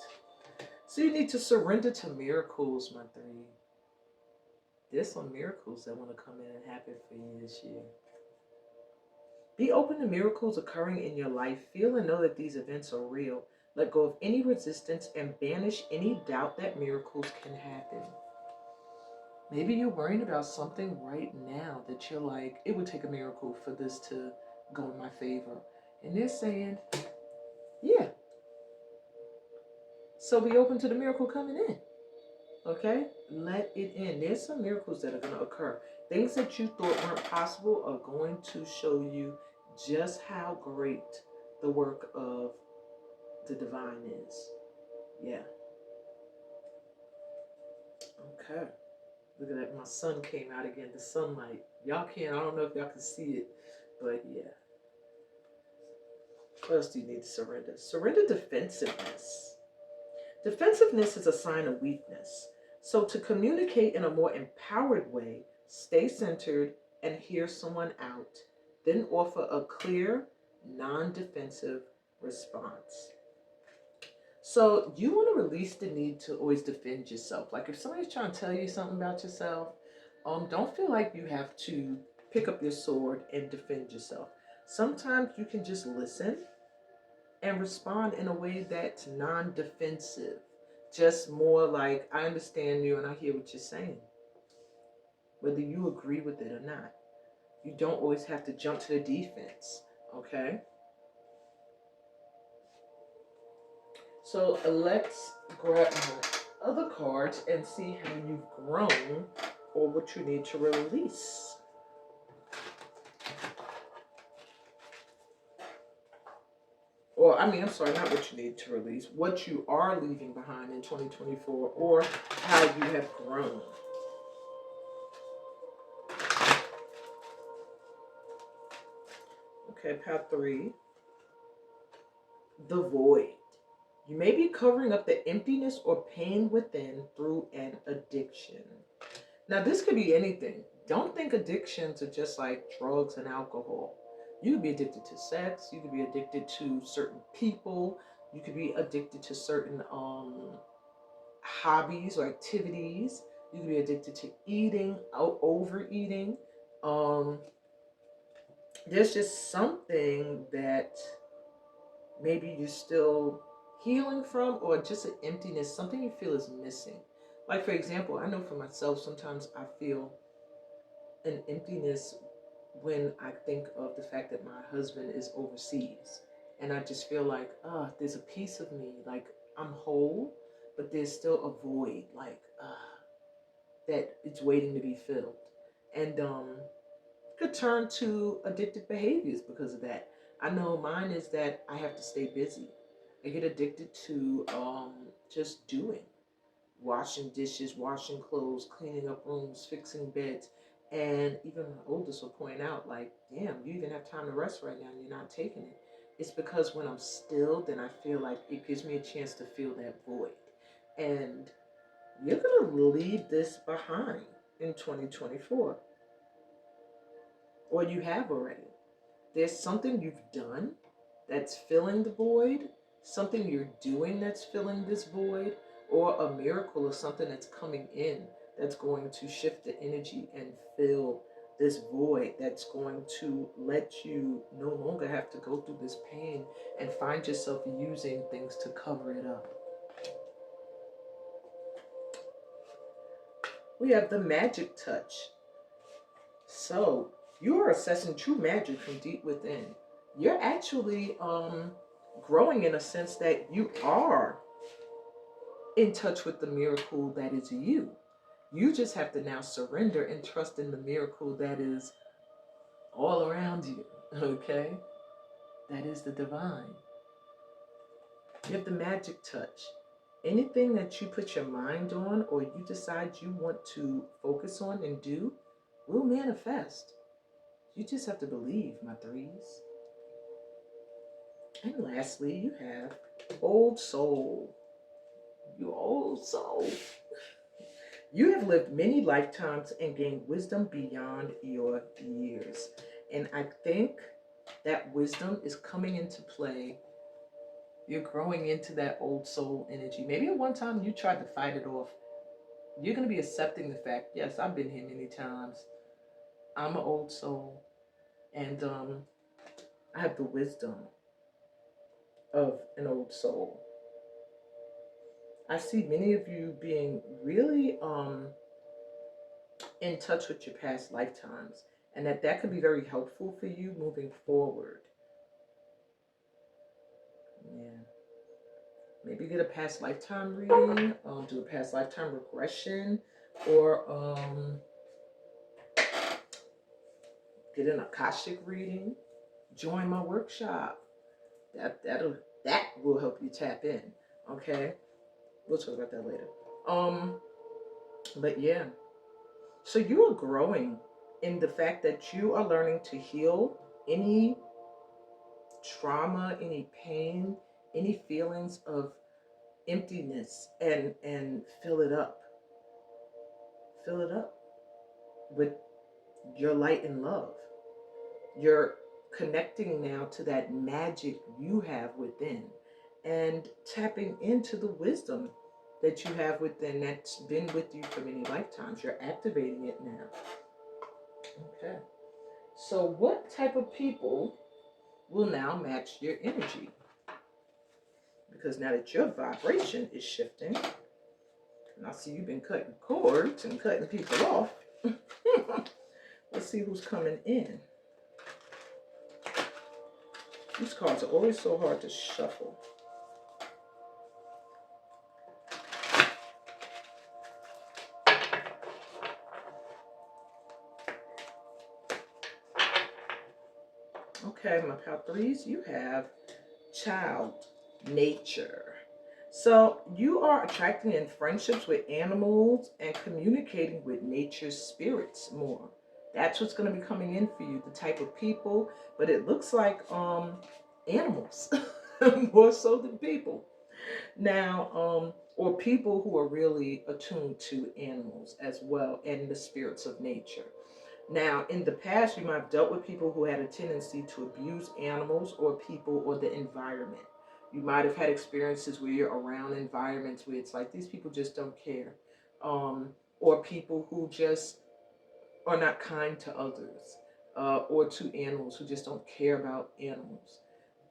So you need to surrender to miracles, my 3. There's some miracles that want to come in and happen for you this year. Be open to miracles occurring in your life. Feel and know that these events are real. Let go of any resistance and banish any doubt that miracles can happen. Maybe you're worrying about something right now that you're like, it would take a miracle for this to go in my favor. And they're saying, yeah. So be open to the miracle coming in. Okay? Let it in. There's some miracles that are going to occur. Things that you thought weren't possible are going to show you just how great the work of the divine is. Yeah. Okay. Look at that. My sun came out again. The sunlight. Y'all can't. I don't know if y'all can see it. But yeah. What else do you need to surrender? Surrender defensiveness. Defensiveness is a sign of weakness. So to communicate in a more empowered way, stay centered and hear someone out. Then offer a clear, non-defensive response. So you want to release the need to always defend yourself. Like if somebody's trying to tell you something about yourself, don't feel like you have to pick up your sword and defend yourself. Sometimes you can just listen and respond in a way that's non-defensive. Just more like, I understand you and I hear what you're saying. whether you agree with it or not. You don't always have to jump to the defense, okay? So let's grab my other cards and see how you've grown or what you need to release. Or, I'm sorry, not what you need to release, what you are leaving behind in 2024, or how you have grown. Okay, pile 3. The void. You may be covering up the emptiness or pain within through an addiction. Now, this could be anything. Don't think addictions are just like drugs and alcohol. You could be addicted to sex. You could be addicted to certain people. You could be addicted to certain hobbies or activities. You could be addicted to eating, overeating. There's just something that maybe you're still healing from, or just an emptiness, something you feel is missing. Like, for example, I know for myself, sometimes I feel an emptiness when I think of the fact that my husband is overseas. And I just feel like, there's a piece of me, like I'm whole, but there's still a void, like, that it's waiting to be filled. And could turn to addictive behaviors because of that. I know mine is that I have to stay busy. I get addicted to just doing, washing dishes, washing clothes, cleaning up rooms, fixing beds. And even my oldest will point out, like, damn, you even have time to rest right now and you're not taking it. It's because when I'm still, then I feel like it gives me a chance to feel that void. And you're going to leave this behind in 2024. Or you have already. There's something you've done that's filling the void, something you're doing that's filling this void, or a miracle or something that's coming in that's going to shift the energy and fill this void, that's going to let you no longer have to go through this pain and find yourself using things to cover it up. We have the magic touch. So you are assessing true magic from deep within. You're actually growing in a sense that you are in touch with the miracle that is you. You just have to now surrender and trust in the miracle that is all around you, okay? That is the divine. You have the magic touch. Anything that you put your mind on or you decide you want to focus on and do will manifest. You just have to believe, my threes. And lastly, you have old soul. You old soul. You have lived many lifetimes and gained wisdom beyond your years. And I think that wisdom is coming into play. You're growing into that old soul energy. Maybe at one time you tried to fight it off. You're going to be accepting the fact, yes, I've been here many times. I'm an old soul. And I have the wisdom of an old soul. I see many of you being really in touch with your past lifetimes, and that could be very helpful for you moving forward. Yeah. Maybe get a past lifetime reading, do a past lifetime regression, or get an Akashic reading. Join my workshop. That will help you tap in. Okay, we'll talk about that later. But yeah, so you are growing in the fact that you are learning to heal any trauma, any pain, any feelings of emptiness, and fill it up. Fill it up with your light and love. You're connecting now to that magic you have within and tapping into the wisdom that you have within that's been with you for many lifetimes. You're activating it now. Okay. So what type of people will now match your energy? Because now that your vibration is shifting, and I see you've been cutting cords and cutting people off, Let's see who's coming in. These cards are always so hard to shuffle. Okay, my pal threes, you have child nature. So you are attracting in friendships with animals and communicating with nature's spirits more. That's what's going to be coming in for you, the type of people, but it looks like animals more so than people. Now, or people who are really attuned to animals as well and the spirits of nature. Now, in the past, you might have dealt with people who had a tendency to abuse animals or people or the environment. You might have had experiences where you're around environments where it's like these people just don't care, or people who just are not kind to others, or to animals who just don't care about animals.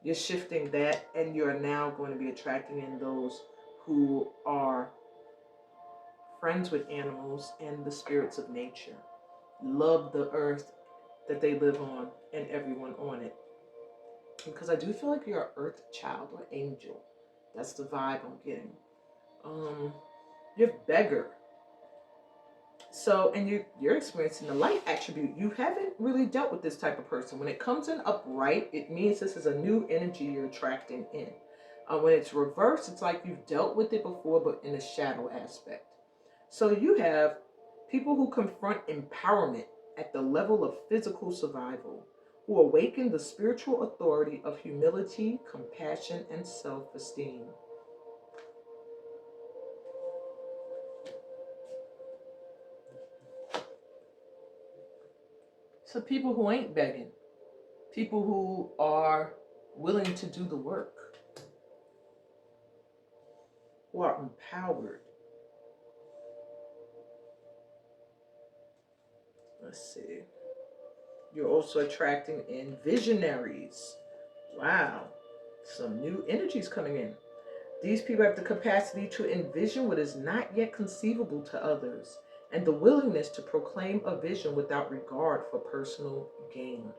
You're shifting that, and you're now going to be attracting in those who are friends with animals and the spirits of nature, love the earth that they live on and everyone on it. Because I do feel like you're an earth child or angel. That's the vibe I'm getting. You're beggar. So, and you're experiencing the light attribute. You haven't really dealt with this type of person. When it comes in upright, it means this is a new energy you're attracting in. When it's reversed, it's like you've dealt with it before, but in a shadow aspect. So you have people who confront empowerment at the level of physical survival, who awaken the spiritual authority of humility, compassion, and self-esteem. So people who ain't begging, people who are willing to do the work, who are empowered. Let's see. You're also attracting in visionaries. Wow. Some new energies coming in. These people have the capacity to envision what is not yet conceivable to others and the willingness to proclaim a vision without regard for personal gain.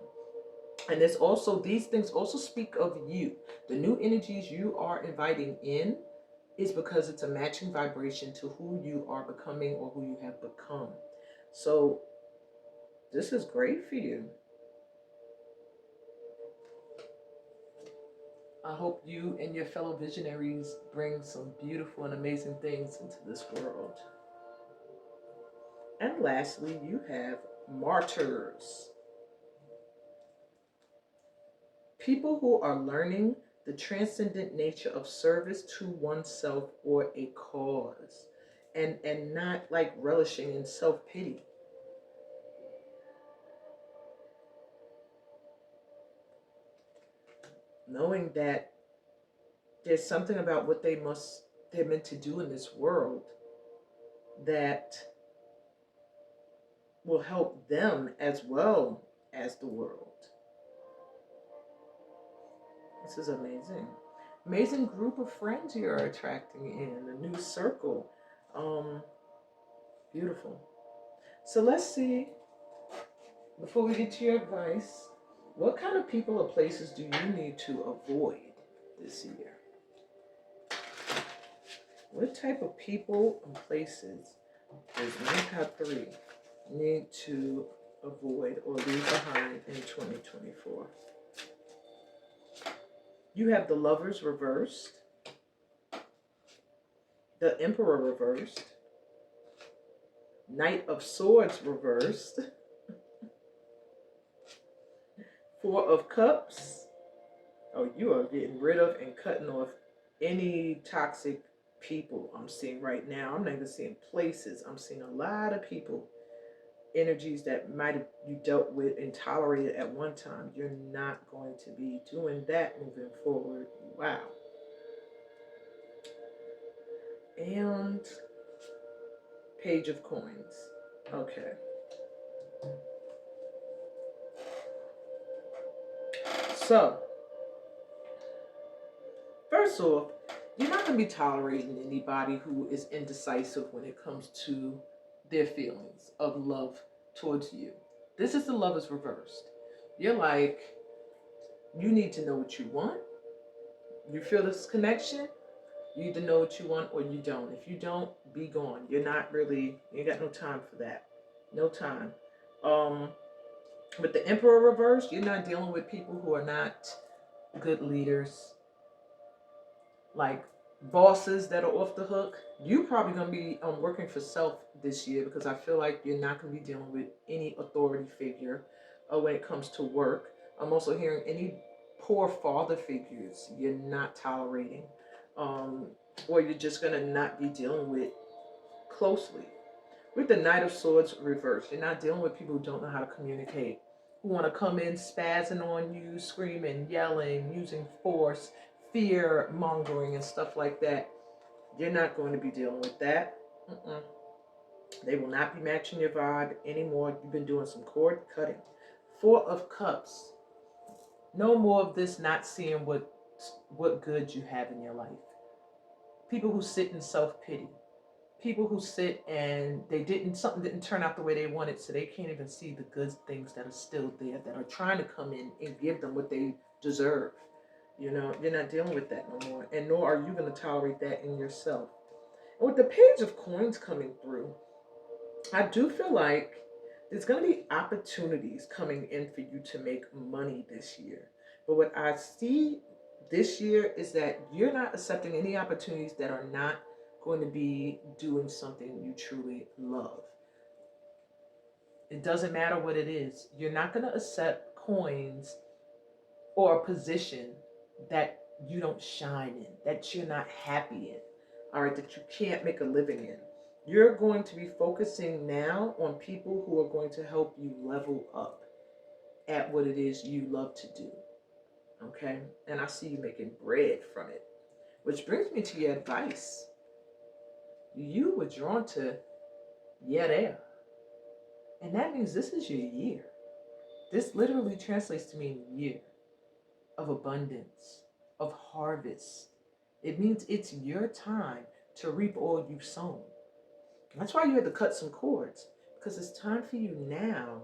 And it's also, these things also speak of you. The new energies you are inviting in is because it's a matching vibration to who you are becoming or who you have become. So this is great for you. I hope you and your fellow visionaries bring some beautiful and amazing things into this world. And lastly, you have martyrs. People who are learning the transcendent nature of service to oneself or a cause, and not like relishing in self-pity. Knowing that there's something about what they're meant to do in this world that will help them as well as the world. This is amazing. Amazing group of friends you're attracting in, a new circle. Beautiful. So let's see, before we get to your advice, what kind of people or places do you need to avoid this year? What type of people and places does my top 3 need to avoid or leave behind in 2024? You have the Lovers reversed, the Emperor reversed, Knight of Swords reversed, Four of Cups. Oh, you are getting rid of and cutting off any toxic people I'm seeing right now. I'm not even seeing places. I'm seeing a lot of people, energies that might have you dealt with and tolerated at one time. You're not going to be doing that moving forward. Wow. And Page of Coins. Okay. So, first off, you're not going to be tolerating anybody who is indecisive when it comes to their feelings of love towards you. This is the lovers reversed. You're like, you need to know what you want. You feel this connection. You either know what you want or you don't. If you don't, be gone. You're not really, you got no time for that. No time. With the Emperor reversed, you're not dealing with people who are not good leaders, like bosses that are off the hook. You probably gonna be working for self this year, because I feel like you're not gonna be dealing with any authority figure when it comes to work. I'm also hearing any poor father figures you're not tolerating, or you're just gonna not be dealing with closely. With the Knight of Swords reversed, you're not dealing with people who don't know how to communicate, who want to come in spazzing on you, screaming, yelling, using force, fear mongering, and stuff like that. You're not going to be dealing with that. They will not be matching your vibe anymore. You've been doing some cord cutting. Four of Cups. No more of this not seeing what good you have in your life. People who sit in self-pity. People who sit and something didn't turn out the way they wanted, so they can't even see the good things that are still there, that are trying to come in and give them what they deserve. You know, you're not dealing with that no more, and nor are you going to tolerate that in yourself. And with the Page of Coins coming through, I do feel like there's going to be opportunities coming in for you to make money this year. But what I see this year is that you're not accepting any opportunities that are not going to be doing something you truly love. It doesn't matter what it is. You're not going to accept coins or a position that you don't shine in, that you're not happy in, all right, that you can't make a living in. You're going to be focusing now on people who are going to help you level up at what it is you love to do, okay? And I see you making bread from it, which brings me to your advice. You were drawn to there. And that means this is your year. This literally translates to mean year of abundance, of harvest. It means it's your time to reap all you've sown. That's why you had to cut some cords, because it's time for you now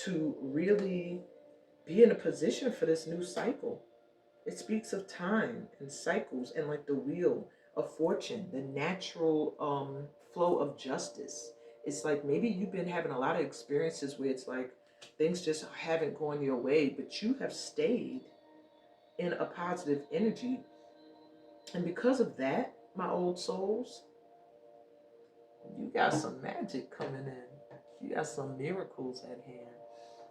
to really be in a position for this new cycle. It speaks of time and cycles and like the wheel of fortune, the natural flow of justice. It's like maybe you've been having a lot of experiences where it's like things just haven't gone your way, but you have stayed in a positive energy. And because of that, my old souls, you got some magic coming in. You got some miracles at hand.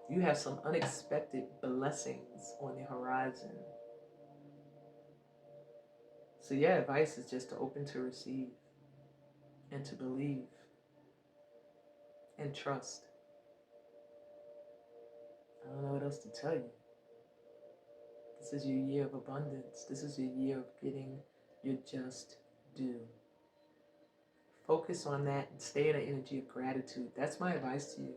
You have some unexpected blessings on the horizon. So your advice is just to open to receive and to believe and trust. I don't know what else to tell you. This is your year of abundance. This is your year of getting your just due. Focus on that and stay in an energy of gratitude. That's my advice to you.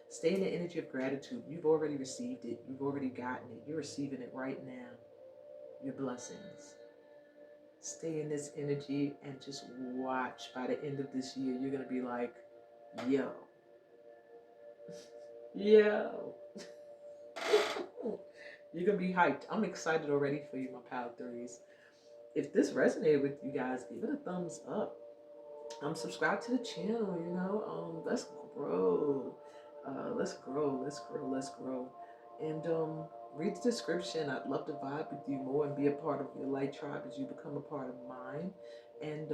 Stay in the energy of gratitude. You've already received it. You've already gotten it. You're receiving it right now. Your blessings. Stay in this energy and just watch. By the end of this year, you're going to be like, yo. Yo. You're going to be hyped. I'm excited already for you, my Pal 3s. If this resonated with you guys, give it a thumbs up. Subscribe to the channel, you know. Let's grow. Let's grow. And read the description. I'd love to vibe with you more and be a part of your light tribe as you become a part of mine. And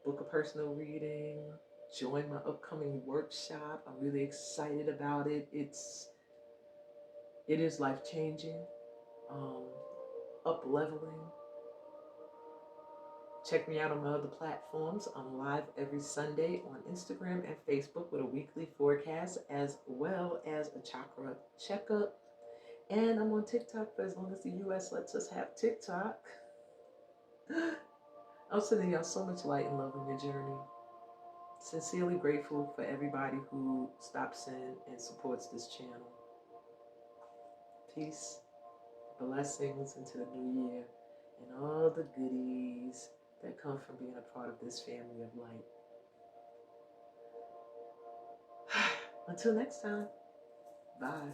book a personal reading. Join my upcoming workshop. I'm really excited about it. It is life-changing, up-leveling. Check me out on my other platforms. I'm live every Sunday on Instagram and Facebook with a weekly forecast, as well as a chakra checkup. And I'm on TikTok for as long as the US lets us have TikTok. I'm sending y'all so much light and love on your journey. Sincerely grateful for everybody who stops in and supports this channel. Peace, blessings into the new year, and all the goodies that come from being a part of this family of light. Until next time, bye.